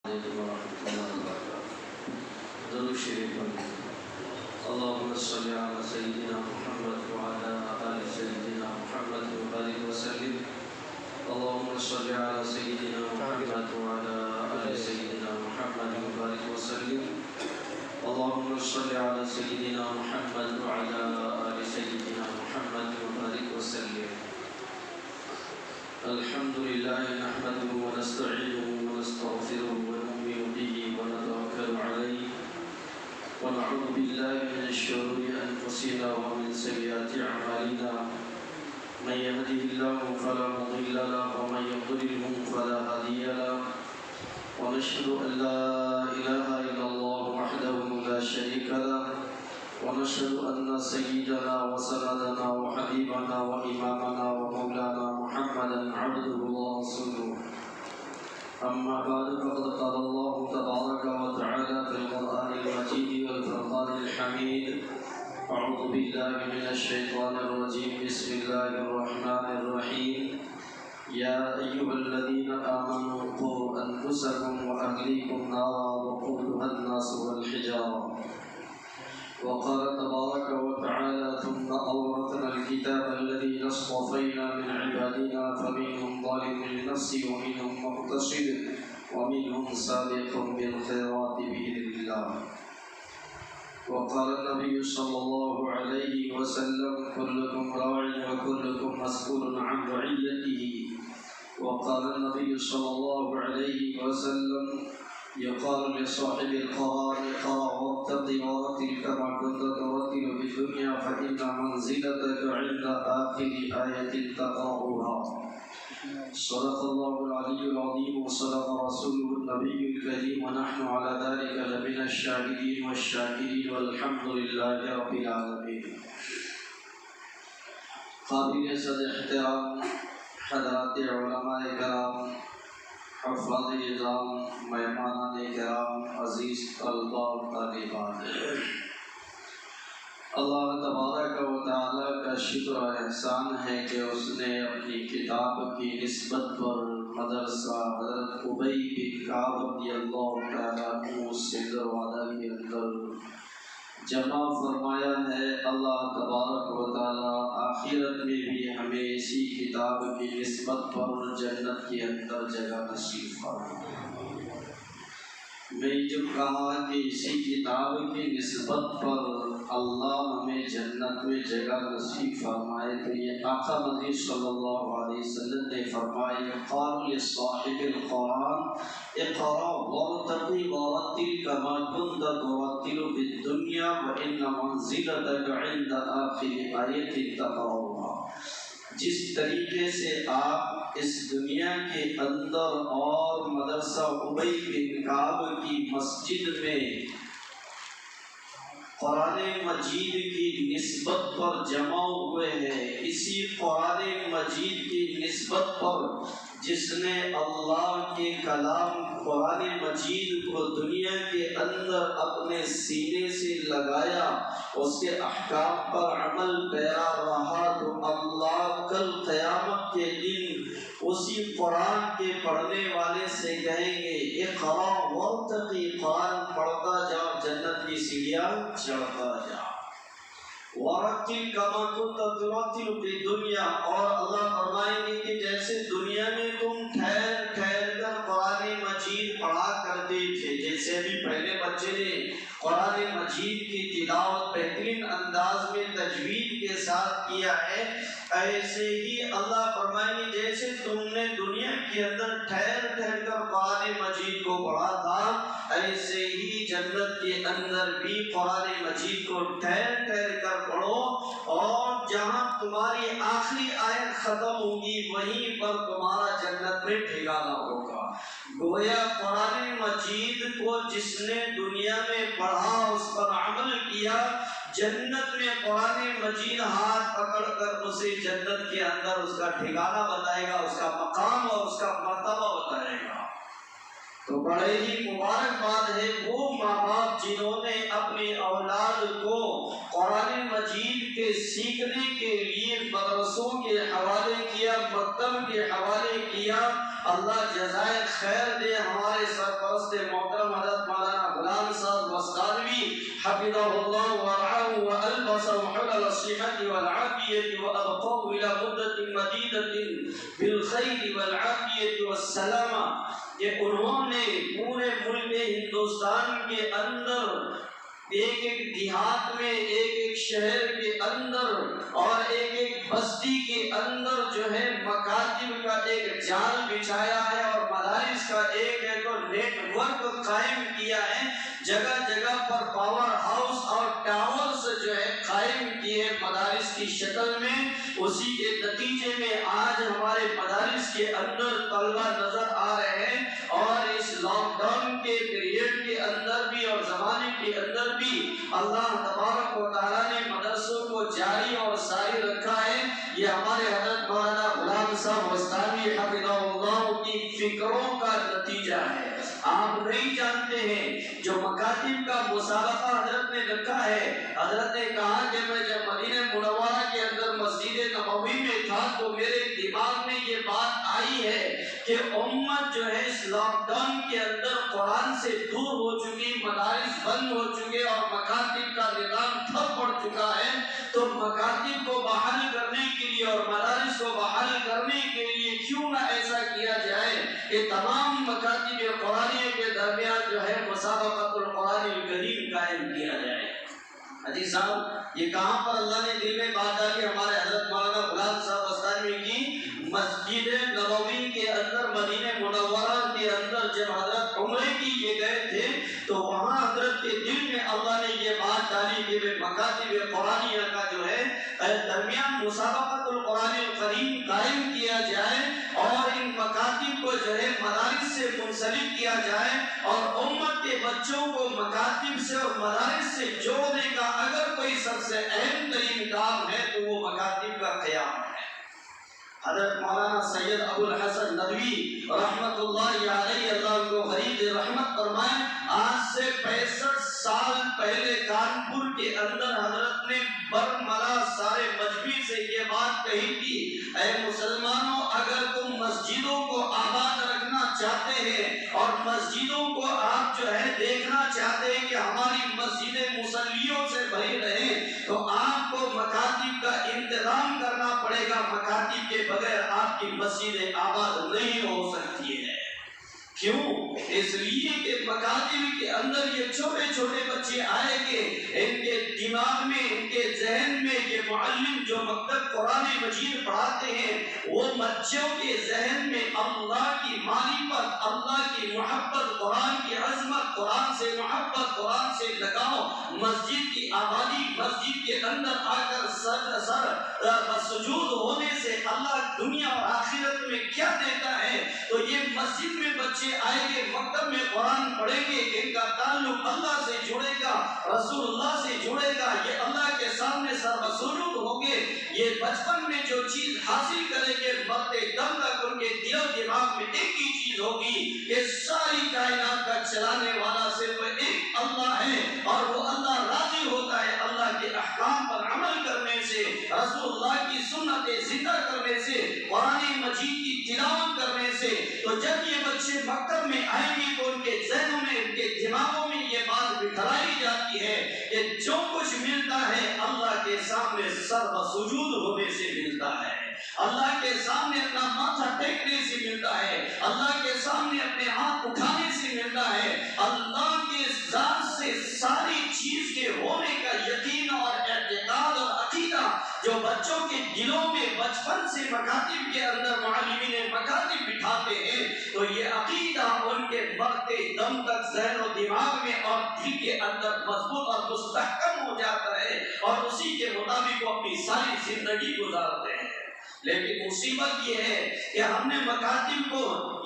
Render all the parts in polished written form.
اللهم صل على سيدنا محمد وعلى آل سيدنا محمد وبارك وسلم. اللهم صل على سيدنا محمد وعلى آل سيدنا محمد وبارك وسلم. اللهم صل على سيدنا محمد وعلى آل سيدنا محمد وبارك وسلم. الحمد لله نحمده ونستعينه ونستغفره ونؤمن به ونتوكل عليه ونعوذ بالله من شرور أنفسنا ومن سيئات أعمالنا. من يهده الله فلا مضل له ومن يضلله فلا هادي له. ونشهد أن لا إله إلا الله وحده لا شريك له. ونشهد أن سيدنا وسندنا وحبيبنا وإمامنا ومولانا محمدا عبده ورسوله. أما بعد فقد قال الله تبارك وتعالى في القرآن المجيد والفرقان الحميد. أعوذ بالله من الشيطان الرجيم. بسم الله الرحمن الرحيم. يا أيها الذين آمنوا قوا أنفسكم وأهليكم نارا وقودها الناس والحجارة. وقال تبارك وتعالى ثم أورثنا الكتاب الذين اصطفينا من عبادنا فمنهم ظالم لنفسه ومنهم مقتصد ومنهم سابق بالخيرات بإذن الله. وقال النبي صلى الله عليه وسلم كلكم راع وكلكم مسؤول عن رعيته. وقال النبي صلى الله عليه وسلم يقال لصاحب القرار اقرأ وارتق ورتل كما كنت ترتل في الدنيا فإن منزلتك عند آخر آية تقرأها. صدق الله العلي العظيم وصدق رسوله النبي الكريم ونحن على ذلك لمن الشاهدين والشاكرين والحمد لله رب العالمين. قابل صد احترام حضرات علماء کرام، حفاظ نظام، مہمانان کرام، عزیز طلباء اور طالبات، اللہ تبارک و تعالیٰ کا شکر و احسان ہے کہ اس نے اپنی کتاب کی نسبت پر مدرسہ حضرت ابی بن کعب رضی اللہ تعالیٰ عنہ سے دروازہ کے اندر جمع فرمایا ہے. اللہ تبارک و تعالیٰ آخرت میں بھی ہمیں اسی کتاب کی نسبت پر جنت کے اندر جگہ نصیب فرمائے. میں جب کہا کہ اسی کتاب کی نسبت پر اللہ ہمیں جنت میں جگہ نصیب فرمائے تو یہ آقا مدنی صلی اللہ علیہ وسلم نے فرمایا قال لصاحب القرآن اقرأ وارتقي ورتل كما كنت ترتل في الدنيا وإن منزلتك عند آخر آية تقرأها. جس طریقے سے آپ اس دنیا کے اندر اور مدرسہ ابی بن کعب کی مسجد میں قرآن مجید کی نسبت پر جمع ہوئے ہیں، اسی قرآن مجید کی نسبت پر جس نے اللہ کے کلام قرآن مجید کو دنیا کے اندر اپنے سینے سے لگایا، اس کے احکام پر عمل پیرا رہا، تو اللہ کل قیامت کے دن اسی قرآن کے پڑھنے والے سے کہیں گے اقرأ وارتقی، قرآن پڑھتا جا، جنت کی سیڑھیاں چڑھتا جا. وَرَتِّلْ كَمَا كُنْتَ تُرَتِّلُ فِي الدُّنْيَا، اور اللہ فرمائیں گے کہ جیسے دنیا میں تم ٹھہر ٹھہر کر قرآن مجید پڑھا کرتے تھے، جیسے ابھی پہلے بچے نے قرآن مجید کی تلاوت بہترین انداز میں تجوید کے ساتھ کیا ہے، ایسے ہی اللہ فرمائیں گے جیسے تم نے دنیا کے اندر ٹھہر ٹھہر کر قرآن مجید کو پڑھا تھا، ایسے ہی جنت کے اندر بھی قرآن مجید کو ٹھہر ٹھہر کر پڑھو، اور جہاں تمہاری آخری آیت ختم ہوگی وہیں پر تمہارا جنت میں ٹھکانہ ہوگا. گویا قرآن مجید کو جس نے دنیا میں پڑھا، اس پر عمل کیا، جنت میں قرآن مجید ہاتھ پکڑ کر اسے جنت کے اندر اس کا ٹھکانہ بتائے گا، اس کا مقام اور اس کا مرتبہ بتائے گا. تو بڑے ہی مبارک بات ہے وہ ماں باپ جنہوں نے اپنی اولاد کو قرآن مجید کے سیکھنے کے لیے مدرسوں کے حوالے کیا، مکتب کے حوالے کیا. اللہ جزائے خیر دے ہمارے سرپرست سرپرست محترم حضرت مولانا غلام صاحب وستانوی حفظہ اللہ ورعاہ وألبسہ حلل الصحة والعافیة وأبقاه إلى مدة مدیدة بالخیر والعافیة والسلامہ کہ انہوں نے پورے ملک ہندوستان کے اندر ایک ایک دیہات میں ایک ایک شہر کے اندر اور ایک ایک بستی کے اندر جو ہے مکاتب کا ایک جال بچھایا ہے اور مدارس کا ایک نیٹ ورک قائم کیا ہے، جگہ جگہ پر پاور ہاؤس اور ٹاورز جو ہے قائم کیے مدارس کی شکل میں۔ اسی کے نتیجے میں آج ہمارے مدارس کے اندر طلبہ نظر آ رہے ہیں، اور اس لاک ڈاؤن کے پیریڈ کے اندر بھی اور زمانے کے اندر بھی اللہ تبارک و تعالیٰ نے مدرسوں کو جاری اور ساری رکھا ہے۔ یہ ہمارے حضرت مولانا غلام صاحب وستانوی حفظہ اللہ کی فکروں کا نتیجہ ہے۔ آپ نہیں جانتے ہیں جو مکاتب کا مسابقہ حضرت نے رکھا ہے، حضرت نے کہا کہ میں جب مدینہ منورہ کے اندر مسجد نبوی میں تھا تو میرے دماغ میں یہ بات آئی ہے کہ امت جو ہے اس لاک ڈاؤن کے اندر قرآن سے دور ہو چکی، مدارس بند ہو چکے اور مکاتب کا نظام ٹھپ پڑ چکا ہے، تو مکاتب کو بحال کرنے کے لیے اور مدارس کو بحال کرنے کے لیے کیوں نہ ایسا کیا جائے کہ تمام مکاتب قرآنیہ کے درمیان جو ہے مسابقۃ القرآن الکریم قائم کیا جائے۔ حجی صاحب یہ کہاں پر اللہ نے دل میں بات ڈالی؟ ہمارے حضرت مولانا غلام صاحب وستانوی کی مسجد نبوی کے اندر مدینہ منورہ کے اندر جب حضرت عمرے کے لیے گئے تھے تو وہاں حضرت کے دل میں اللہ نے یہ بات ڈالی کہ مکاتب قرآنیہ کا جو ہے درمیان مسابقۃ القرآن الکریم قائم کیا جائے اور ان مکاتب کو جو ہے مدارس سے منسلک کیا جائے اور امت کے بچوں کو مکاتب سے اور مدارس سے جوڑنے کا اگر کوئی سب سے اہم ترین کام ہے تو وہ مکاتب کا قیام ہے۔ حضرت مولانا سید ابو الحسن ندوی رحمت اللہ علیہ، اللہ ان کو غریب رحمت فرمائے، آج سے 65 سال پہلے کانپور کے اندر حضرت نے برملا سارے مجمع سے یہ بات کہی تھی، اے مسلمانوں اگر تم مسجدوں کو آباد رکھنا چاہتے ہیں اور مسجدوں کو آپ جو ہے دیکھنا چاہتے ہیں کہ ہماری مسجدیں مصلیوں سے بھری رہیں تو آپ کو مکاتب کا انتظام کرنا پڑے گا، مکاتب کے بغیر آپ کی مسجدیں آباد نہیں ہو سکتی ہے۔ کیوں؟ اس لیے کہ مکاتب کے اندر یہ چھوٹے چھوٹے بچے آئے کہ ان کے دماغ میں، ان کے ذہن میں یہ معلم جو مکتب قرآن مجید پڑھاتے ہیں وہ بچوں کے ذہن میں اللہ کی معرفت، اللہ کی محبت، قرآن کی عظمت، قرآن سے محبت، قرآن سے لگاؤ، مسجد کی آبادی، مسجد کے اندر آ کر سجود ہونے سے اللہ دنیا اور آخرت میں کیا دیتا ہے، تو یہ مسجد میں بچے آئیں گے، مکتب میں قرآن پڑھیں گے، ان کا تعلق اللہ سے جڑے گا، رسول اللہ سے جڑے گا، یہ اللہ کے سامنے سربسجود ہوں گے، یہ بچپن میں جو چیز حاصل کریں گے مرتے دم تک ان کے دل و دماغ میں ایک ہی چیز ہوگی کہ ساری کائنات کا چلانے والا صرف ایک اللہ ہے اور وہ اللہ راضی ہوتا ہے اللہ کے احکام پر عمل کرنے سے، رسول اللہ کی سنتیں زندہ کرنے سے، قرآن مجید کی تلاوت کرنے سے۔ تو جب یہ بچے مکتب میں آئیں گے تو ان کے ذہنوں میں، ان کے دماغوں میں یہ بات بٹھائی جاتی ہے کہ جو کچھ ملتا ہے اللہ کے سامنے سربسجود ہونے سے ملتا ہے، اللہ کے سامنے اپنا ماتھا ٹیکنے سے ملتا ہے، اللہ کے سامنے اپنے ہاتھ اٹھانے سے ملتا ہے، اللہ کے ذات سے ساری چیز کے ہونے کا یقین اور اعتقاد اور عقیدہ جو بچوں کے دلوں میں بچپن سے مکاتب کے اندر معلمین مکاتب بٹھاتے ہیں تو یہ عقیدہ ان کے مرتے دم تک ذہن و دماغ میں اور دل کے اندر مضبوط اور مستحکم ہو جاتا ہے اور اسی کے مطابق وہ اپنی ساری زندگی گزارتے ہیں۔ لیکن مصیبت یہ ہے کہ ہم نے مکاتب کو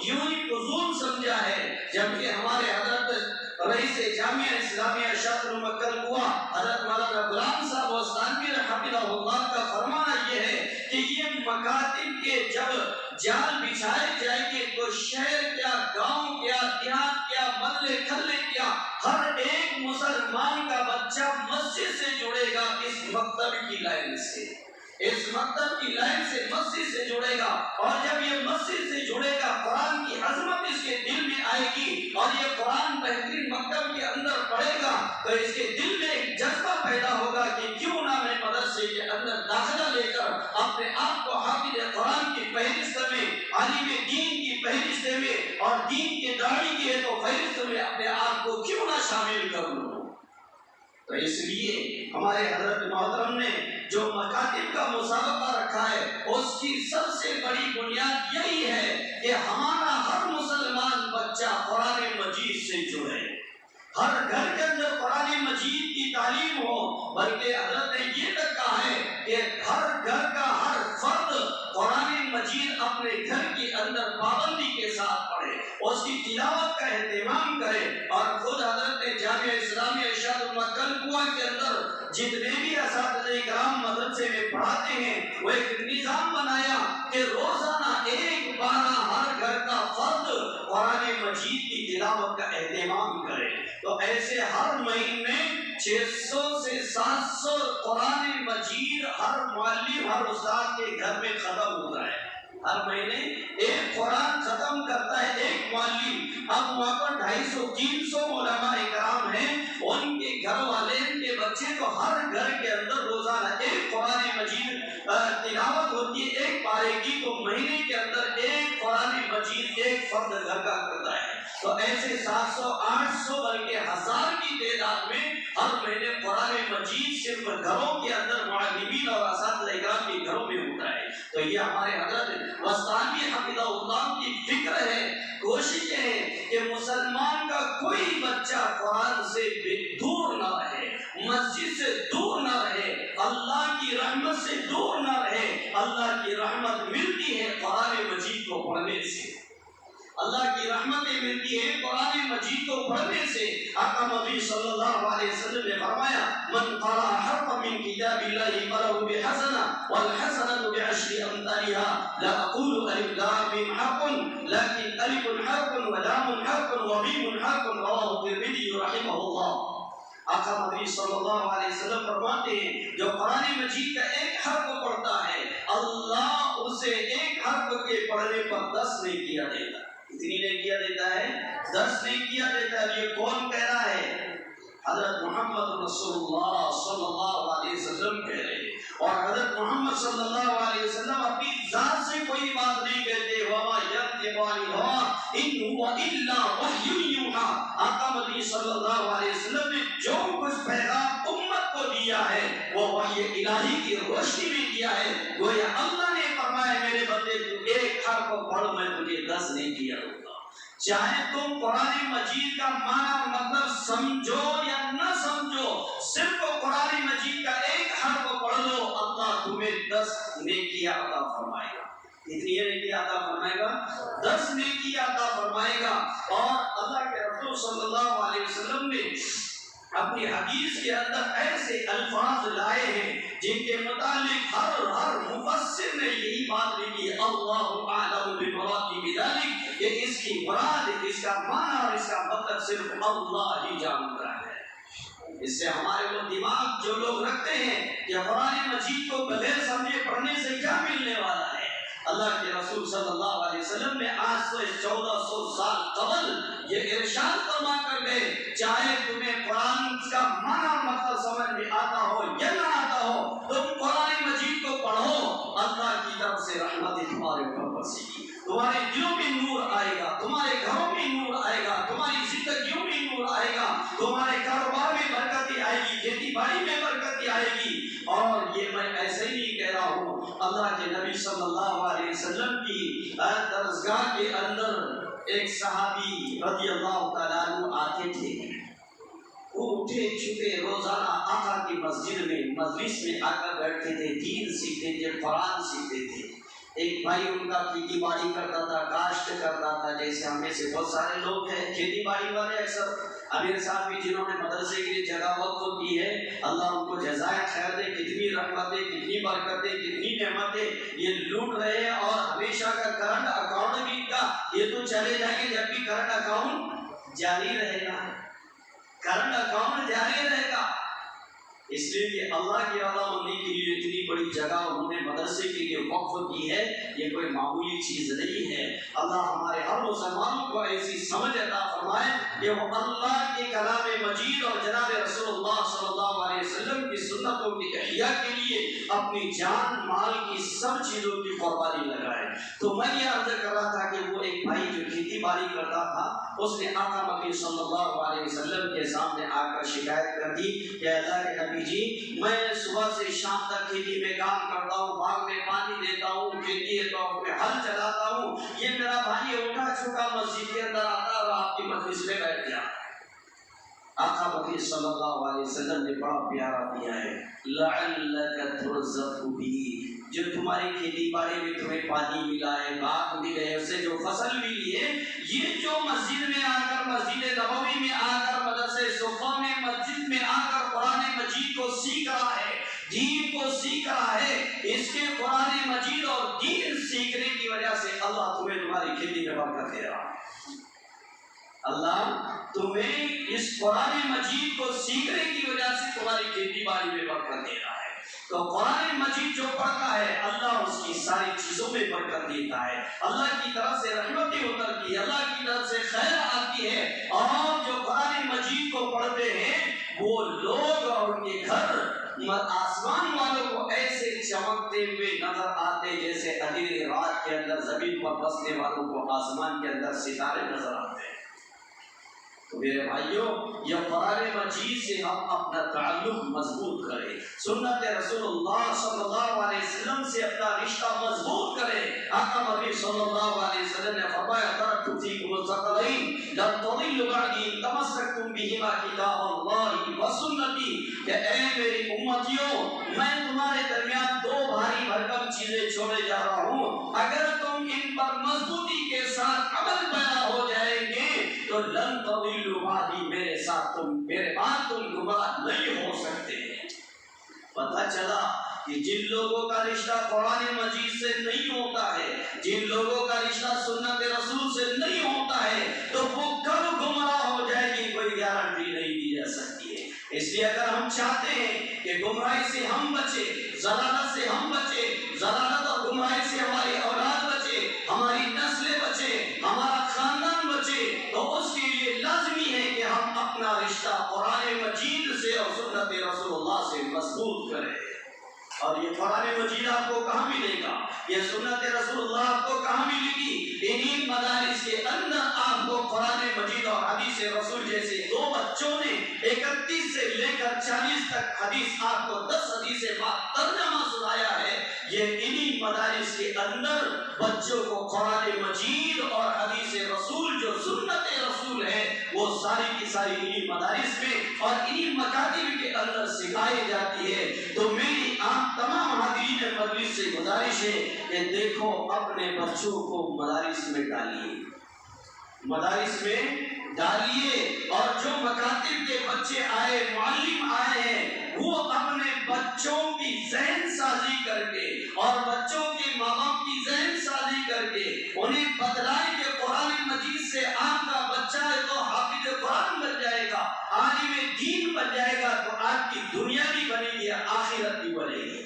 یوں ہی فضول سمجھا ہے، جبکہ ہمارے حضرت رئیس جامعہ اسلامیہ شاہ مکل ہوا حضرت مولانا غلام صاحب وستانوی حفظہ اللہ کا فرمانا یہ ہے کہ یہ مکاتب کے جب جال بچھائے جائیں گے تو شہر کیا، گاؤں کیا، دیہات کیا، محلے کھلے کیا، ہر ایک مسلمان کا بچہ مسجد سے جڑے گا اس مکتب کی لائن سے، اس مکتب کی لائن سے مسجد سے جڑے گا، اور جب یہ مسجد سے جڑے گا قرآن کی عظمت اس کے دل میں آئے گی اور یہ قرآن تو اس کے دل میں ایک جذبہ پیدا ہوگا کہ کیوں نہ میں مدرسے کے اندر داخلہ لے کر اپنے آپ کو حافظ قرآن کی فہرست میں، عالم دین کی فہرست میں اور دین کے داعی کی تو فہرست میں اپنے آپ کو کیوں نہ شامل کر لوں۔ تو اس لیے ہمارے حضرت محترم نے جو مکاتب کا مسابقہ رکھا ہے اس کی سب سے بڑی بنیاد یہی ہے کہ ہمارا ہر مسلمان بچہ قرآن مجید سے جڑے، ہر گھر کے اندر قرآن مجید کی تعلیم ہو، بلکہ حضرت نے یہ تک کہا ہے کہ ہر گھر کا ہر فرد قرآن مجید اپنے گھر کے اندر پابندی کے ساتھ پڑھے، اس کی تلاوت کا اہتمام کرے۔ اور خود حضرت نے جامعہ اسلامیہ ارشاد المکل کنواں کے اندر جتنے بھی اساتذہ کرام مدرسے میں پڑھاتے ہیں وہ ایک نظام بنایا کہ روزانہ ایک بار ہر گھر کا فرد قرآن مجید کی تلاوت کا اہتمام کرے۔ تو ایسے ہر مہینے 600 سے 700 قرآن مجید ہر معلم ہر استاد کے گھر میں ختم ہوتا ہے۔ ہر مہینے ایک قرآن ختم کرتا ہے ایک معلم۔ اب وہاں پر 250-300 علماء کرام ہیں، ان کے گھر والے ان کے بچے تو ہر گھر کے اندر روزانہ ایک قرآن مجید تلاوت ہوتی ہے ایک پارے کی، تو مہینے کے اندر ایک قرآن مجید ایک فرد گھر کا کرتا ہے۔ تو ایسے 700-800 بلکہ 1000 کی تعداد میں ہر مہینے قرآن مجید صرف گھروں کے اندر معلمین اور اساتذہ کرام کے گھروں میں ہوتا ہے۔ تو یہ ہمارے حضرت وسطانی حفظہ اللہ کی فکر ہے، کوشش ہے کہ مسلمان کا کوئی بچہ قرآن سے دور نہ رہے، مسجد سے دور نہ رہے، اللہ کی رحمت سے دور نہ رہے۔ اللہ کی رحمت ملتی ہے قرآن مجید کو پڑھنے سے، اللہ کی رحمتیں ملتی ہے قرآن مجید کو پڑھنے سے۔ آقا مدنی صلی اللہ علیہ وسلم نے فرمایا من قرأ حرفا من کتاب اللہ فلہ بحسنہ والحسنۃ بعشر امثالها لا اقول الف لام میم حرف لكن الف حرف ولام حرف ومیم حرف رواه الترمذی رحمہ اللہ۔ آقا مدنی صلی اللہ علیہ وسلم فرماتے ہیں جو قرآن مجید کا ایک حرف پڑھتا ہے اللہ اسے ایک حرف کے پڑھنے پر 10 نیکیاں دیتا ہے۔ کتنی نیکیاں دیتا ہے؟ 10 نیکیاں دیتا ہے۔ یہ کون کہہ رہا ہے؟ حضرت محمد رسول اللہ صلی اللہ علیہ وسلم کہہ رہے ہیں۔ اور حضرت محمد صلی اللہ علیہ وسلم اپنی ذات سے کوئی بات نہیں کہتے، وما ينطق عن الهوى ان هو الا وحی یوحی۔ آقا مدنی صلی اللہ علیہ وسلم نے جو کچھ پیغام امت کو دیا ہے وہ وحی الہی کی روشنی میں دیا ہے۔ گویا اللہ نے فرمایا میرے بندے تو ایک حرف پڑھ میں تجھے 10 نیکیاں دوں گا۔ چاہے تم قرآن مجید کا معنی مطلب سمجھو یا نہ سمجھو، صرف قرآن مجید کا ایک حرف پڑھ لو، اللہ تمہیں 10 نیکیاں عطا فرمائے گا۔ کتنی نیکیاں عطا فرمائے گا؟ 10 نیکیاں عطا فرمائے گا۔ اور اللہ کے رسول صلی اللہ علیہ وسلم نے اپنی حدیث کے اندر ایسے الفاظ لائے ہیں جن کے متعلق ہر مفسر نے یہی بات لکھی، اللہ اعلم بمراد بذلک، کہ اس کی مراد، اس کا معنی اور اس کا مطلب صرف اللہ ہی جانتا ہے۔ اس سے ہمارے وہ دماغ جو لوگ رکھتے ہیں کہ قرآن مجید کو بغیر سمجھے پڑھنے سے کیا ملنے والا ہے، اللہ کے رسول صلی اللہ علیہ وسلم نے آج سے 1400 سال قبل یہ ارشاد فرما کر گئے چاہے تمہیں قرآن کا معنی مطلب سمجھ میں آتا ہو یا نہ آتا ہو، تم قرآن مجید کو پڑھو، اللہ کی طرف سے رحمت تمہارے اوپر برسے گی، تمہارے دلوں میں نور آئے گا، تمہارے گھروں میں نور آئے گا، تمہاری زندگیوں میں نور آئے گا، تمہارے کاروبار میں برکتیں آئے گی، کھیتی باڑی میں برکتیں آئے گی۔ اور یہ میں ایسے ہی نہیں کہہ رہا ہوں، اللہ کے نبی صلی اللہ علیہ وسلم کی درسگاہ کے اندر ایک صحابی رضی اللہ تعالیٰ عنہ آتے تھے، وہ اٹھے چھپے روزانہ آقا کی مسجد میں مجلس میں آ کر بیٹھتے تھے، دین سیکھتے تھے، قرآن سیکھتے تھے۔ ایک بھائی ان کا کھیتی باڑی کرتا تھا، کاشت کرتا تھا، جیسے ہم میں سے بہت سارے لوگ ہیں کھیتی باڑی والے، اکثر امیر صاحب بھی جنہوں نے مدرسے کے لیے جگہ وقف کی ہے، اللہ ان کو جزائے خیر دے، کتنی رحمتیں، کتنی برکتیں، کتنی نعمتیں یہ لوٹ رہے ہیں۔ اور ہمیشہ کا کرنٹ اکاؤنٹ بھی ان کا، یہ تو چلے جائیں گے جب بھی کرنٹ اکاؤنٹ جاری رہے گا، کرنٹ اکاؤنٹ جاری رہے گا۔ اس لیے کہ اللہ کی رضا مندی کے لیے اتنی بڑی جگہ انہوں نے مدرسے کے لیے وقف کی ہے، یہ کوئی معمولی چیز نہیں ہے۔ اللہ ہمارے ہر مسلمانوں کو ایسی سمجھ عطا فرمائے کہ وہ اللہ کے کلام مجید اور جناب رسول اللہ صلی اللہ علیہ وسلم کی سنتوں کی احیاء کے لیے اپنی جان مال کی سب چیزوں کی قربانی لگائے۔ تو میں یہ عرض کر رہا تھا کہ وہ ایک بھائی جو کھیتی باڑی کرتا تھا، اس نے آقا مدنی صلی اللہ علیہ وسلم کے سامنے آ کر شکایت کر دی کہ اللہ کے نبی جی، میں صبح سے شام تک کھیتی میں کام کرتا ہوں، باغ میں پانی دیتا ہوں، کھیتی کے طور پہ ہل چلاتا ہوں، یہ میرا بھائی اٹھا چھوٹا مسجد کے اندر آتا اور آپ کی مجلس میں بیٹھ گیا۔ آقا مدنی صلی اللہ علیہ وسلم نے بڑا پیارا دیا ہے، لعلک ترزق بھی، جو تمہاری کھیتی باڑی میں تمہیں پانی ملا ہے، باغ ملے ہیں، اس سے جو فصل ملی ہے، یہ جو مسجد میں آ کر، مسجد نبوی میں آ کر، مدرسے صفا میں، مسجد میں آ کر قرآن مجید کو سیکھ رہا ہے، دین کو سیکھ رہا ہے، اس کے قرآن مجید اور دین سیکھنے کی وجہ سے اللہ تمہیں تمہاری کھیتی میں برکت دے رہا ہے۔ اللہ تمہیں اس قرآن مجید کو سیکھنے کی وجہ سے تمہاری کھیتی باڑی میں برکت دے رہا ہے۔ تو قرآن مجید جو پڑھتا ہے اللہ اس کی ساری چیزوں میں برکت دیتا ہے، اللہ کی طرف سے رحمتیں اترتی ہے، اللہ کی طرف سے خیر آتی ہے، اور جو قرآن مجید کو پڑھتے ہیں وہ لوگ اور ان کے گھر آسمان والوں کو ایسے چمکتے ہوئے نظر آتے جیسے اندھیرے رات کے اندر زمین پر بسنے والوں کو آسمان کے اندر ستارے نظر آتے ہیں۔ تو میرے بھائیوں، یہ قرآن مجید سے ہم اپنا تعلق مضبوط کریں، سنت رسول اللہ صلی اللہ علیہ وسلم سے اپنا رشتہ مضبوط کریں۔ آقا مدنی صلی اللہ علیہ وسلم نے فرمایا ترکت فیکم الثقلین لن تضلوا بعدی ان تمسکتم بہما کتاب اللہ وسنتی، کہ اے میری امتیوں، میں تمہارے درمیان دو بھاری بھرکم چیزیں چھوڑے جا رہا ہوں، اگر تم ان پر مضبوطی کے ساتھ عمل پیرا ہو جائیں گے تو لن تضلوا بعدی، میرے ساتھ میرے بعد تم گمراہ نہیں ہو سکتے۔ پتہ چلا کہ جن لوگوں کا رشتہ قرآن مجید سے نہیں ہوتا ہے، جن لوگوں کا رشتہ سنت رسول سے نہیں ہوتا ہے، تو وہ کب گمراہ ہو جائے گی کوئی گارنٹی نہیں دی جا سکتی ہے۔ اس لیے اگر ہم چاہتے ہیں کہ گمراہی سے ہم بچے، ضلالت سے ہم بچے، ضلالت اور گمراہی سے ہماری اولاد بچے، ہماری نسلیں بچے، ہمارا خاندان بچے، تو اس کے لیے لازمی ہے کہ ہم اپنا رشتہ قرآن مجید سے اور سنت رسول اللہ سے مضبوط کریں۔ اور یہ قرآن مجید آپ کو کہاں ملے گا؟ یہ سنت رسول اللہ آپ کو کہاں ملے گی؟ انہی مدارس کے اندر آپ کو قرآن مجید اور حدیث رسول جیسے دو بچوں نے 31 سے لے کر 40 تک حدیث، آپ کو 10 حدیث بات ترجمہ سنایا ہے۔ یہ انہی مدارس کے اندر بچوں کو قرآن مجید اور حدیث رسول جو سنت رسول ہے وہ ساری کی ساری انہی مدارس میں اور انہی مکاتب کے اندر سکھائی جاتی ہے۔ تو میری آپ تمام حاضرین مجلس سے گزارش ہے کہ دیکھو اپنے بچوں کو مدارس میں ڈالیے، مدارس میں ڈالیے، اور جو مکاتب کے بچے آئے، معلم آئے ہیں، وہ اپنے بچوں کی ذہن سازی کر کے اور بچوں کے ماں باپ کی ذہن سازی کر کے انہیں بتلائیں کہ قرآن مجید سے آپ کا بچہ ہے تو حافظ قرآن بن جائے گا، عالم دین بن جائے گا، تو آپ کی دنیا بھی بنے گی، آخرت بھی بنے گی،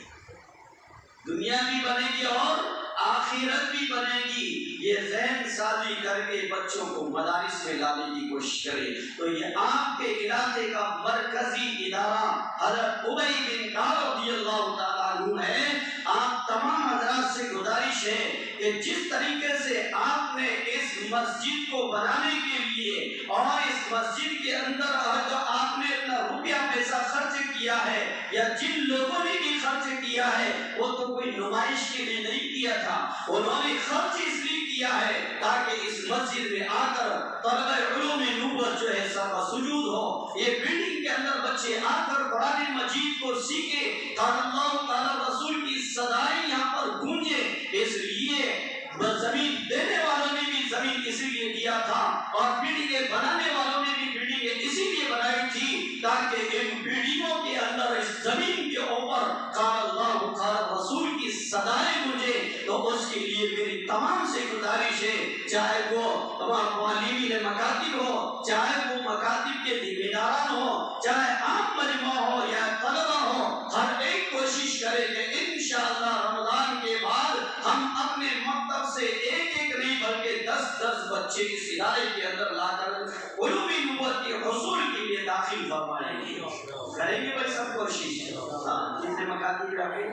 دنیا بھی بنے گی اور آخرت بھی بنے گی۔ یہ ذہن سازی کر کے بچوں کو مدارس میں لانے کی کوشش کرے۔ تو یہ آپ کے علاقے کا مرکزی ادارہ حضرت ابی بن کعب رضی اللہ تعالیٰ عنہ ہے۔ آپ تمام حضرات سے گزارش ہے کہ جس طریقے سے آپ نے اس مسجد کو بنانے کے لیے اور اس مسجد کے اندر جو آپ نے اپنا روپیہ پیسہ خرچ کیا ہے، یا جن لوگوں نے بھی خرچ کیا ہے، وہ تو کوئی نمائش کے لیے نہیں کیا تھا، انہوں نے خرچ اس لیے کیا ہے تاکہ اس مسجد میں آ کر طلبہ علوم نبوت جو ہے سر سجود ہو، یہ بلڈنگ کے اندر بچے آ کر قرآن مجید کو سیکھے، قال اللہ تعالی رسول کی صدائیں یہاں پر گونجے۔ اس لیے زمین دینے والوں نے بھی زمین اسی لیے دیا تھا، اور بلڈنگیں بنانے والوں نے بھی بلڈنگیں اسی لیے بنائی تھی تاکہ ان بلڈنگوں کے اندر اس زمین کے اوپر قال اللہ قال رسول کی صدائیں گونجے۔ تو اس کے لیے میری تمام سے گزارش ہے، چاہے وہ تمام معلمین مکاتب ہو، چاہے وہ مکاتب کے ذمہ داران ہو، چاہے عام مجمع ہو یا طلبہ سے ایک ایک نہیں بلکہ 10 بچے اس ادارے کے اندر لا کر علوم نبوت کے حصول کے لیے داخل فرمائیں گے. کریں گے بھائی سب کوشش. کتنے مکاتب رکھے؟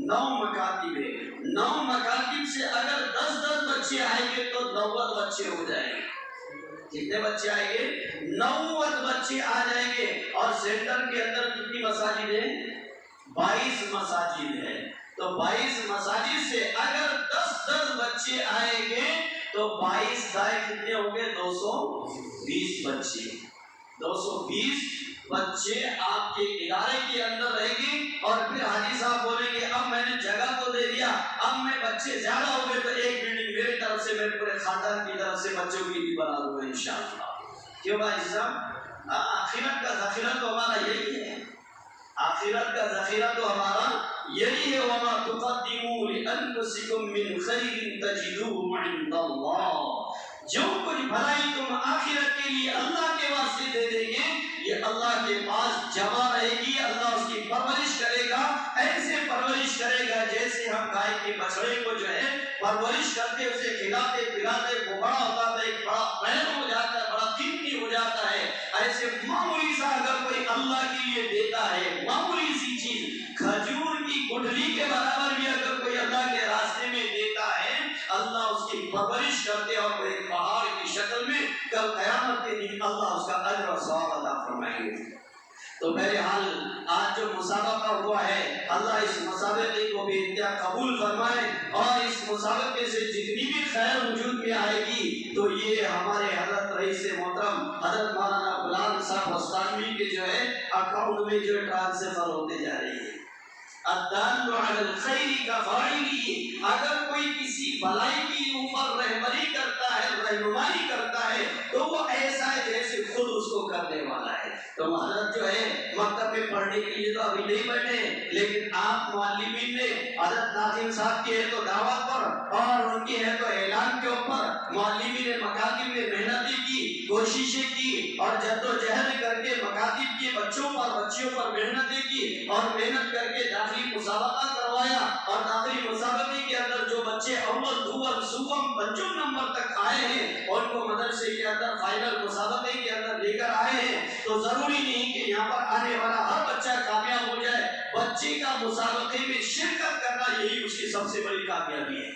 9 مکاتب ہے. 9 مکاتب سے اگر 10 بچے آئیں گے تو 90 بچے ہو جائیں گے. کتنے بچے آئیں گے؟ 90 بچے آ جائیں گے. اور سینٹر کے اندر کتنی مساجد ہیں؟ 22 مساجد ہے. تو 22 مساجد سے اگر 10 بچے آئیں گے تو 22 دائیں کتنے ہوں گے؟ 220 بچے. 220 بچے آپ کے ادارے کے اندر رہیں گے. اور پھر حاجی صاحب بولیں گے اب میں نے جگہ تو دے دیا, اب میں بچے زیادہ ہو گئے تو ایک بلڈنگ میرے طرف سے, میں پورے خاندان کی طرف سے بچوں کی بھی بنا دوں گا انشاءاللہ. کیوں بھائی صاحب؟ آخرت کا ذخیرہ تو ہمارا یہی ہے. آخرت کا ذخیرہ تو ہمارا یہی ہے. وَمَا تُقَدِّمُوا لِأَنفُسِكُم مِّن خَيْرٍ تَجِدُوهُ عِندَ اللَّهِ. جو کچھ بھلائی تم آخرت کے لیے اللہ کے واسطے دے دیں گے یہ اللہ کے پاس جمع رہے گی. اللہ اس کی پرورش کرے گا, ایسے پرورش کرے گا جیسے ہم گائے کے بچڑے کو جو ہے پرورش کرتے, اسے کھلاتے پلاتے وہ بڑا ہوتا ہے, ایک بڑا پہلو ہو جاتا ہے, بڑا قیمتی ہو جاتا ہے. ایسے معمولی سا اگر کوئی اللہ کے لیے دیتا ہے, معمولی سی چیز کھجور کی گٹھلی کے برابر بھی اگر کوئی اللہ کے راستے میں دیتا ہے, اللہ اس کی پرورش کرتے اور وہ ایک پہاڑ کی شکل میں کل قیامت کے دن اللہ اس کا اجر و ثواب عطا فرمائیں گے. تو بہرحال آج جو مسابقہ ہوا ہے اللہ اس مسابقے کو بھی انتہا قبول فرمائے, اور اس مسابقے سے جتنی بھی خیر وجود میں آئے گی تو یہ ہمارے حضرت رئیس محترم حضرت مولانا غلام صاحب استانوی کے جو ہے اکاؤنٹ میں جو ٹرانسفر ہوتے جا رہی ہے. الدال علی الخیر کفاعلہ. اگر کوئی کسی بھلائی کی اوپر رہبری کرتا ہے, رہنمائی کرتا ہے تو وہ ایسا ہے جیسے خود اس کو کرنے والا ہے. تو حضرت جو ہے مکتب میں پڑھنے کے لیے تو ابھی نہیں بیٹھے, لیکن آپ معلمین نے حضرت ناظم صاحب کی ہے تو دعوت پر اور ان کی ہے تو اعلان کے اوپر معلمین مکاتب نے محنتیں کی, کوششیں کی اور جدوجہد کر کے مکاتب کے بچوں پر محنتیں کی اور محنت کر کے داخلی مسابقہ کروایا. اور داخلی مسابقے کے اندر جو بچے اول دوول سوم پنجم نمبر تک آئے ہیں ان کو مدرسے کے اندر فائنل مسابقے کے اندر لے کر آئے ہیں. تو ضروری نہیں کہ یہاں پر آنے والا ہر بچہ کامیاب ہو جائے. بچے کا مسابقے میں شرکت کرنا یہی اس کی سب سے بڑی کامیابی ہے.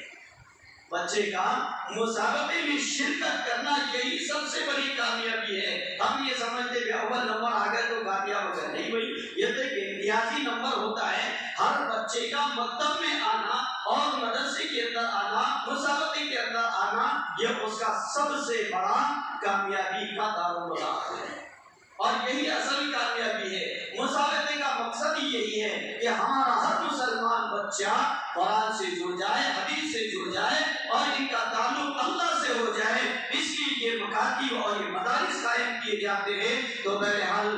بچے کا مسابقے میں شرکت کرنا یہی سب سے بڑی کامیابی ہے. ہم یہ سمجھتے ہیں اول نمبر آ گئے تو کامیاب ہو گئے, نہیں بھائی. یہ تو ایک امتیازی نمبر ہوتا ہے. ہر بچے کا مکتب میں آنا اور مدرسے کے اندر آنا, مسابقے کے اندر آنا, یہ اس کا سب سے بڑا کامیابی کا دارومدار ہے اور یہی اصل کامیابی ہے. مسابقے کا مقصد ہی یہی ہے کہ ہمارا ہر مسلمان بچہ قرآن سے جڑ جائے, حدیث سے جڑ جائے اور ان کا تعلق اللہ سے ہو جائے. اس لیے یہ مکاتب اور یہ مدارس قائم کیے جاتے ہیں. تو بہرحال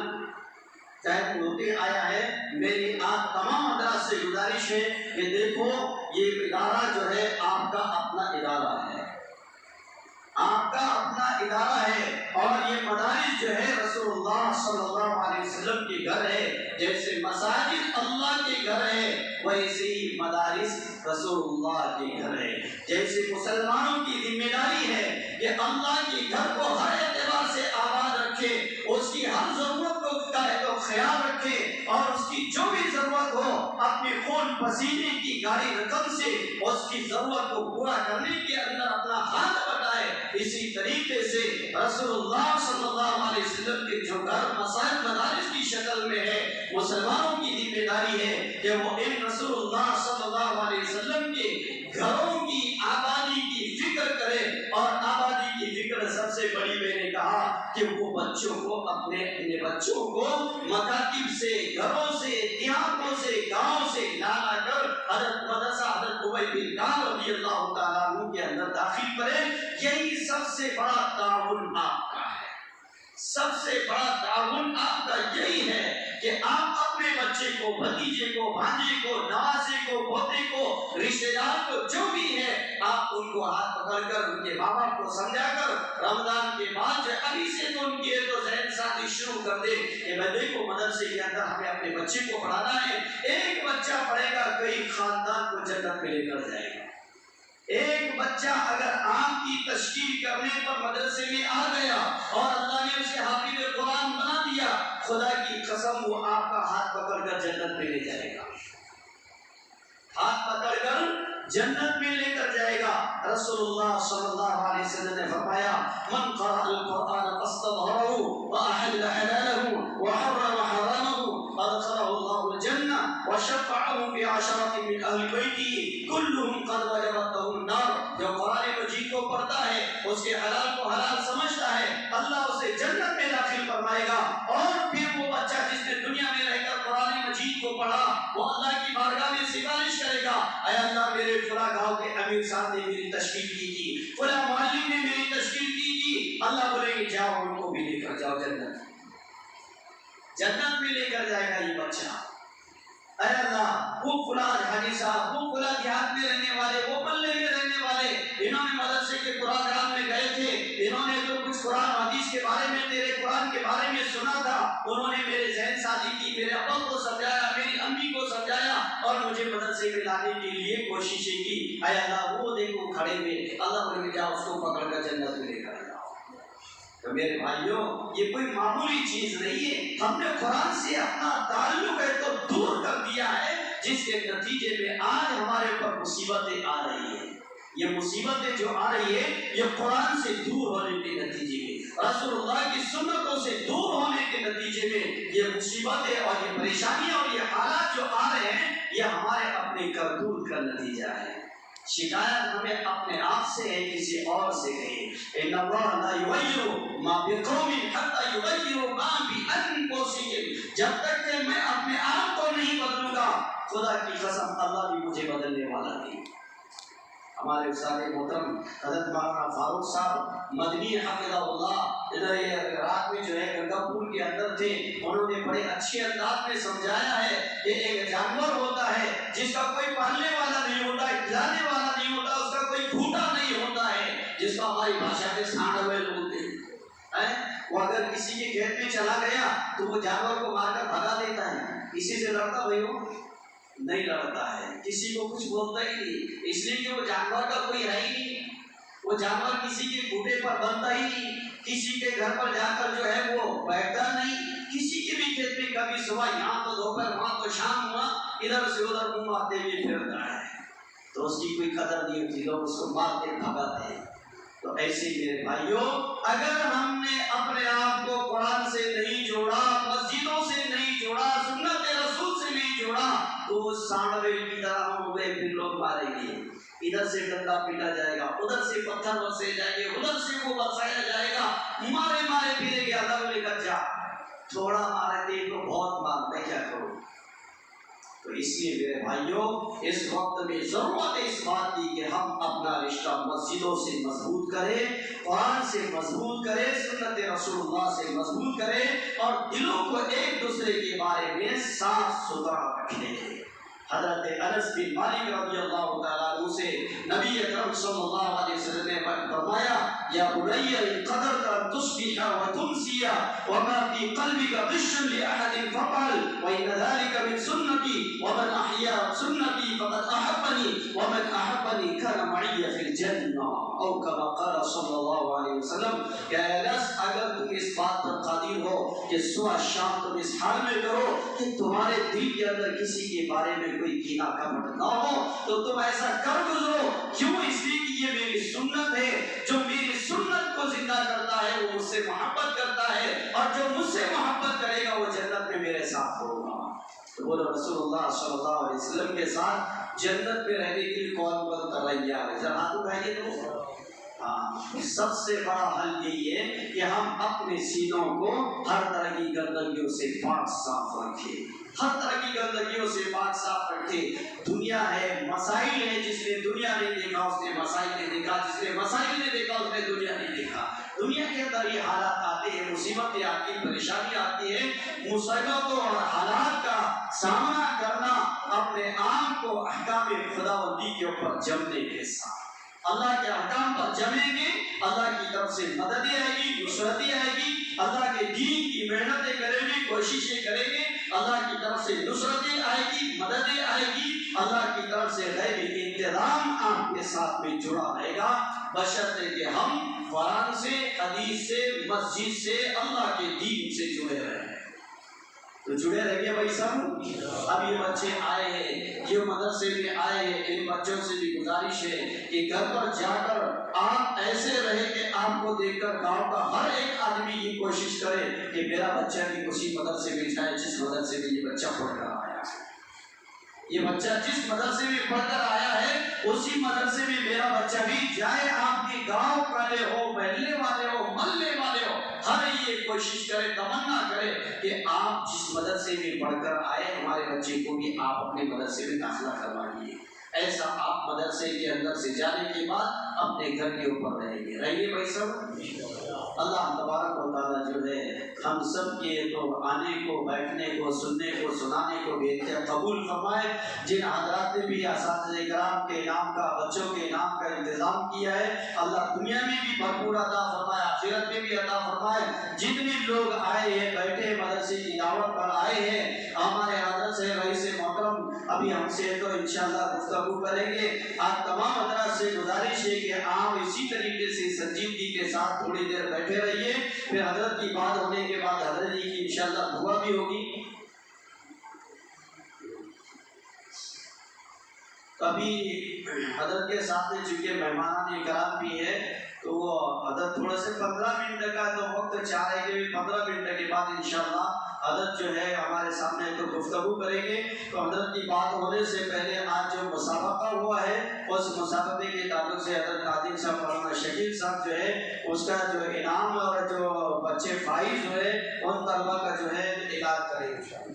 ٹائم ہوتے آیا ہے. میری آپ تمام حضرات سے گزارش ہے کہ دیکھو یہ ادارہ جو ہے آپ کا اپنا ادارہ ہے, آپ کا اپنا ادارہ ہے. اور یہ مدارس جو ہے رسول اللہ صلی اللہ علیہ وسلم کے گھر ہے. جیسے مساجد اللہ کے گھر ہے ویسے ہی مدارس رسول اللہ کے گھر ہے. جیسے مسلمانوں کی ذمہ داری ہے کہ اللہ کے گھر کو ہر اعتبار سے آباد رکھے, اس کی ہر ضرورت کو تو خیال رکھے اور اس کی جو بھی ضرورت ہو اپنے خون پسینے کی گاڑی رقم سے اس کی ضرورت کو پورا کرنے کے اندر اپنا ہاتھ بٹائے. اسی طریقے سے رسول اللہ صلی اللہ علیہ وسلم کے جو گھر مساجد مدارس کی شکل میں ہے, مسلمانوں کی ذمہ داری ہے کہ وہ ان رسول اللہ صلی اللہ علیہ وسلم کے گھروں کی آبادی کی فکر کرے. اور آبادی کی فکر سب سے بڑی میں نے کہا کہ وہ بچوں کو اپنے بچوں کو مکاتب سے, گھروں سے, دیہاتوں سے, گاؤں سے لانا کر حضرت مدرسہ حضرت ابی بن کعب رضی اللہ تعالیٰ عنہ کے اندر داخل کرے. یہی سب سے بڑا تعاون آپ کا ہے. سب سے بڑا تعاون آپ کا یہی ہے کہ آپ اپنے بچے کو, بھتیجے کو, بھانجے کو, نواسے کو, پوتے کو, رشتے دار کو جو بھی ہے آپ ان کو ہاتھ پکڑ کر ان کے ماں باپ کو سمجھا کر رمضان کے بعد جو ابھی سے تو ان کی تو ذہن سازی شروع کر دے کہ میں دیکھو مدرسے کے اندر ہمیں اپنے بچے کو پڑھانا ہے. ایک بچہ پڑھے گا کئی خاندان کو جنت میں لے کر جائے گا. ایک بچہ اگر آم کی تشکیل کرنے پر مدرسے میں آ گیا اور اللہ نے اسے حافظ قرآن بنا دیا، خدا کی قسم وہ آپ کا ہاتھ پکڑ کر جنت میں لے جائے گا، ہاتھ پکڑ کر جنت میں لے کر جائے گا۔ رسول اللہ صلی اللہ علیہ وسلم نے فرمایا من قرأ القرآن فاستظهره وأحل حلاله وحرم حرامه أدخله الله الجنة وشفعه بعشرة من أهل بيته كلهم قد وجبت لهم النار۔ جو قرآن مجید کو پڑھتا ہے، اس کے حلال کو حلال سمجھتا ہے، اللہ اسے جنت میں داخل فرمائے گا۔ اور پھر وہ بچہ جس نے دنیا میں رہ کر قرآن مجید کو پڑھا، وہ اللہ کی بارگاہ میں سفارش کرے گا، اے اللہ میرے فلاں گاؤں کے امیر صاحب نے میری تشکیل کی تھی، فلاں معلم نے میری تشکیل کی تھی، اللہ بولے گے جاؤ ان کو بھی لے کر جاؤ جنت میں لے کر جائے گا یہ بچہ۔ اے اللہ وہ فلاں حاجی صاحب، وہ فلاں دیہات میں رہنے والے، وہ محلے میں رہنے والے، انہوں نے مدرسے کے پروگرام میں گئے تھے، انہوں نے جو کچھ قرآن حدیث کے بارے میں، تیرے قرآن کے بارے میں سنا تھا، انہوں نے میرے ذہن سازی کی، میرے ابا کو سمجھایا، میری امی کو سمجھایا اور مجھے مدرسے میں لانے کے لیے کوششیں کی۔ اے اللہ وہ دیکھو کھڑے ہوئے، اللہ بولے جاؤ اس کو پکڑ کر جنت میں لے کر جاؤ۔ تو میرے بھائیوں یہ کوئی معمولی چیز نہیں ہے، ہم نے قرآن سے اپنا تعلق ہے تو دور کر دیا ہے، جس کے نتیجے میں آج ہمارے اوپر مصیبتیں آ رہی ہیں۔ یہ مصیبتیں جو آ رہی ہے یہ قرآن سے دور ہونے کے نتیجے میں، رسول اللہ کی سنتوں سے دور ہونے کے نتیجے میں یہ مصیبتیں اور یہ پریشانیاں اور یہ حالات جو آ رہے ہیں یہ ہمارے اپنے کرتوت کا نتیجہ ہے۔ شکایت ہمیں اپنے آپ سے ہے، کسی اور سے نہیں۔ ان اللہ لا یغیر ما بقوم حتی یغیروا ما بانفسہم، جب تک کہ میں اپنے آپ کو نہیں بدلوں گا، خدا کی قسم اللہ بھی مجھے بدلنے والا نہیں۔ ہمارے استاد محترم حضرت مولانا فاروق صاحب مدنی حفظہ اللہ ادھر رات میں جو ہے گنگا پور کے اندر تھے، انہوں نے بڑے اچھے انداز میں سمجھایا ہے کہ ایک جانور ہوتا ہے جس کا کوئی پالنے والا نہیں ہوتا، کھلانے والا نہیں ہوتا، اس کا کوئی بھوٹا نہیں ہوتا ہے، جس کو ہماری بھاشا میں سانڈ ہوئے بولتے ہیں۔ وہ اگر کسی کے کھیت میں چلا گیا تو وہ جانور کو مار کر بھگا دیتا ہے، کسی سے لڑتا بھائی ہو نہیں لڑتا ہے، کسی کو کچھ بولتا ہی نہیں، اس لیے کہ وہ جانور کا کوئی ہے ہی نہیں، وہ جانور کسی کے گھوٹے پر بنتا ہی نہیں، کسی کے گھر پر جا کر جو ہے وہ بیٹھتا نہیں، کسی کے بھی کھیت میں کبھی صبح یہاں تو دوپہر وہاں تو شام ہوا، ادھر سے ادھر منہ مارتے ہوئے پھرتا ہے، تو اس کی کوئی قدر نہیں ہوتی، لوگ اس کو مار کے بھگاتے ہیں۔ تو ایسے میرے بھائیوں اگر ہم نے اپنے آپ کو قرآن سے نہیں جوڑا، مسجدوں سے نہیں جوڑا، سنت رسول سے نہیں جوڑا، تو وہ سانڈوے کی طرح ہم ہوئے، پھر لوگ ماریں گے، ادھر سے ڈنڈا پیٹا جائے گا، ادھر سے پتھر برسے جائیں گے، ادھر سے وہ برسایا جائے گا، مارے مارے پھریں گے، اللہ بولے گا جا، تھوڑا مارے تھے تو بہت مار، میں کیا کروں؟ تو اس لیے میرے بھائیوں اس وقت میں ضرورت ہے اس بات کی کہ ہم اپنا رشتہ مسجدوں سے مضبوط کریں، قرآن سے مضبوط کریں، سنت رسول اللہ سے مضبوط کریں، اور دلوں کو ایک دوسرے کے بارے میں صاف ستھرا رکھیں۔ حضرت انس بن مالک رضی اللہ تعالیٰ عنہ سے نبی اکرم صلی اللہ علیہ وسلم نے فرمایا یا بنی قدر تصبح وتمسی وما في قلبك غش لأحد فقل وإن ذلك من سنتي ومن أحيا سنتي فقد أحبني ومن أحبني كان معي في الجنة او كما قال صلی اللہ علیہ وسلم۔ کہ انس اگر تم اس بات پر قادر ہو کہ صبح شام تم اس حال میں کرو کہ تمہارے دل کے اندر کسی کے بارے میں کوئی کینہ کپٹ نہ ہو تو تم ایسا کر گزرو، کیوں؟ اس لیے کہ یہ میری سنت ہے، جو میری سنت کو زندہ کرتا ہے وہ مجھ سے محبت کرتا ہے، اور جو مجھ سے محبت کرے گا وہ جنت میں میرے ساتھ ہوگا۔ تو بولو رسول اللہ صلی اللہ علیہ وسلم کے ساتھ جنت میں رہنے کے لیے کون کون تیار ہے؟ ذرا ہاتھ اٹھائیے تو۔ سب سے بڑا حل یہی ہے کہ ہم اپنے سینوں کو ہر طرح کی گندگیوں سے پاک صاف رکھیں، ہر طرح کی گندگیوں سے پاک صاف رکھیں۔ دنیا ہے، مسائل ہے، جس نے دنیا نہیں دیکھا اس نے مسائل نہیں دیکھا، جس نے مسائل نہیں دیکھا اس نے دنیا نہیں دیکھا۔ دنیا کے اندر یہ حالات آتے ہیں، مصیبتیں آتی ہیں، پریشانیاں آتی ہیں، مصیبتوں اور حالات کا سامنا کرنا اپنے آپ کو احکام خداوندی کے اوپر جمنے کے ساتھ، اللہ کے احکام پر جمیں گے، اللہ کی طرف سے مددیں آئے گی، نصرتیں آئے گی، اللہ کے دین کی محنتیں کریں گے، کوششیں کریں گے، اللہ کی طرف سے نصرتیں آئے گی، مددیں آئے گی، اللہ کی طرف سے غیبی انتظام آپ کے ساتھ میں جڑا رہے گا، بشرطے کہ ہم قرآن سے، حدیث سے، مسجد سے، اللہ کے دین سے جڑے رہے ہیں۔ تو جڑے رہیے بھائی صاحب۔ اب یہ بچے آئے ہیں، یہ مدرسے میں آئے ہیں، ان بچوں سے بھی گزارش ہے کہ گھر پر جا کر آپ ایسے رہے کہ آپ کو دیکھ کر گاؤں کا ہر ایک آدمی یہ کوشش کرے کہ میرا بچہ بھی اسی مدرسے میں جائے جس مدرسے میں یہ بچہ پڑھ کر آیا ہے۔ یہ بچہ جس مدرسے میں پڑھ کر آیا ہے اسی مدرسے میں میرا بچہ بھی جائے۔ آپ کے گاؤں والے ہو، محلے والے ہو، محلے والے ہو، ہر یہ کوشش کرے، تمنا کرے کہ آپ جس مدرسے میں پڑھ کر آئے ہمارے بچے کو بھی آپ اپنے مدرسے میں داخلہ کروائیے۔ ایسا آپ مدرسے کے اندر سے جانے کے بعد اپنے گھر کے اوپر رہیں گے۔ رہیے بھائی صاحب۔ اللہ تبارک و تعالیٰ جو ہے ہم سب کے تو آنے کو، بیٹھنے کو، سننے کو، سنانے کو بہتر قبول فرمائے۔ جن حضرات نے بھی اساتذہ کرام کے نام کا، بچوں کے نام کا انتظام کیا ہے، اللہ دنیا میں بھی بھرپور عطا فرمائے، آخرت میں بھی عطا فرمائے۔ جتنے لوگ آئے ہیں، بیٹھے مدرسے کی دعوت پر آئے ہیں، ہمارے حضرت سے رئیس محترم ابھی ہم سے تو انشاءاللہ گفتگو کریں گے۔ آپ تمام حضرات سے گزارش ہے کہ آپ اسی طریقے سے سنجیدگی کے ساتھ تھوڑی دیر بیٹھے رہیے، پھر حضرت کی بات ہونے کے بعد حضرت جی کی انشاءاللہ دعا بھی ہوگی۔ ابھی حضرت کے ساتھ میں چونکہ مہمانان اکرام بھی ہے تو وہ حضرت تھوڑا سے 15 منٹ کا تو وقت چاہ رہے کہ 15 منٹ کے بعد انشاءاللہ حضرت جو ہے ہمارے سامنے تو گفتگو کریں گے۔ تو حضرت کی بات ہونے سے پہلے آج جو مسابقہ ہوا ہے اس مسابقے کے تعلق سے حضرت ناظم صاحب مولانا شکیل صاحب جو ہے اس کا جو انعام اور جو بچے فائز ہوئے ان طلبہ کا جو ہے اعلان کریں گے۔